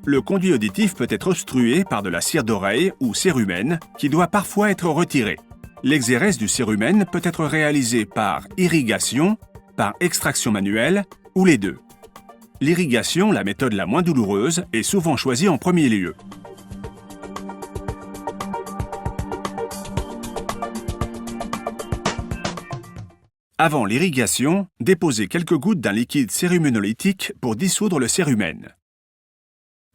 Le conduit auditif peut être obstrué par de la cire d'oreille ou cérumen qui doit parfois être retirée. L'exérèse du cérumen peut être réalisée par irrigation, par extraction manuelle ou les deux. L'irrigation, la méthode la moins douloureuse, est souvent choisie en premier lieu. Avant l'irrigation, déposez quelques gouttes d'un liquide céruménolytique pour dissoudre le cérumen.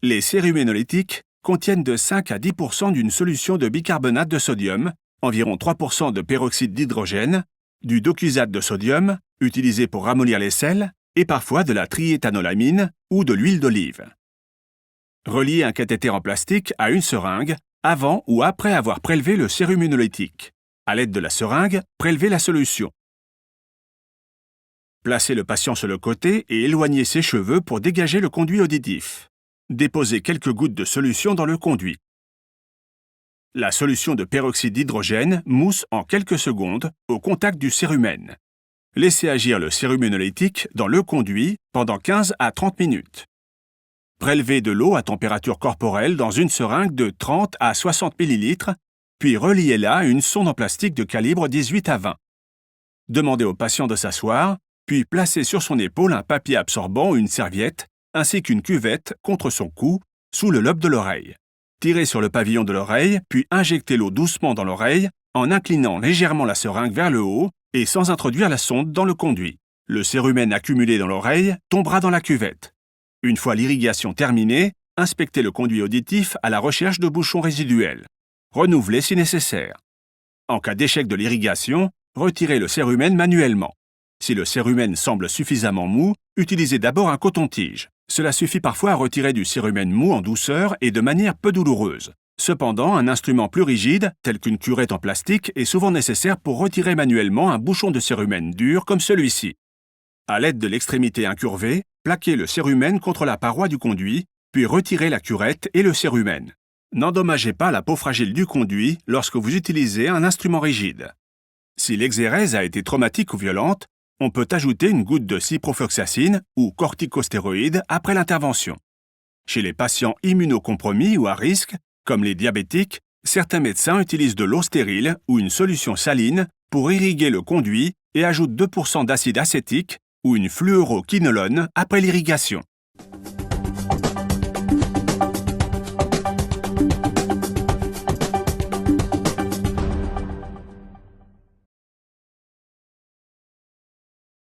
Les céruménolytiques contiennent de 5 à 10% d'une solution de bicarbonate de sodium, environ 3% de peroxyde d'hydrogène, du docusate de sodium, utilisé pour ramollir les sels, et parfois de la triéthanolamine ou de l'huile d'olive. Reliez un cathéter en plastique à une seringue avant ou après avoir prélevé le céruménolytique. À l'aide de la seringue, prélevez la solution. Placez le patient sur le côté et éloignez ses cheveux pour dégager le conduit auditif. Déposez quelques gouttes de solution dans le conduit. La solution de peroxyde d'hydrogène mousse en quelques secondes au contact du cérumen. Laissez agir le céruménolytique dans le conduit pendant 15 à 30 minutes. Prélevez de l'eau à température corporelle dans une seringue de 30 à 60 ml, puis reliez-la à une sonde en plastique de calibre 18 à 20. Demandez au patient de s'asseoir, puis placez sur son épaule un papier absorbant ou une serviette, ainsi qu'une cuvette contre son cou, sous le lobe de l'oreille. Tirez sur le pavillon de l'oreille, puis injectez l'eau doucement dans l'oreille, en inclinant légèrement la seringue vers le haut et sans introduire la sonde dans le conduit. Le cérumen accumulé dans l'oreille tombera dans la cuvette. Une fois l'irrigation terminée, inspectez le conduit auditif à la recherche de bouchons résiduels. Renouvelez si nécessaire. En cas d'échec de l'irrigation, retirez le cérumen manuellement. Si le cérumen semble suffisamment mou, utilisez d'abord un coton-tige. Cela suffit parfois à retirer du cérumen mou en douceur et de manière peu douloureuse. Cependant, un instrument plus rigide, tel qu'une curette en plastique, est souvent nécessaire pour retirer manuellement un bouchon de cérumen dur comme celui-ci. À l'aide de l'extrémité incurvée, plaquez le cérumen contre la paroi du conduit, puis retirez la curette et le cérumen. N'endommagez pas la peau fragile du conduit lorsque vous utilisez un instrument rigide. Si l'exérèse a été traumatique ou violente, on peut ajouter une goutte de ciprofloxacine ou corticostéroïde après l'intervention. Chez les patients immunocompromis ou à risque, comme les diabétiques, certains médecins utilisent de l'eau stérile ou une solution saline pour irriguer le conduit et ajoutent 2% d'acide acétique ou une fluoroquinolone après l'irrigation.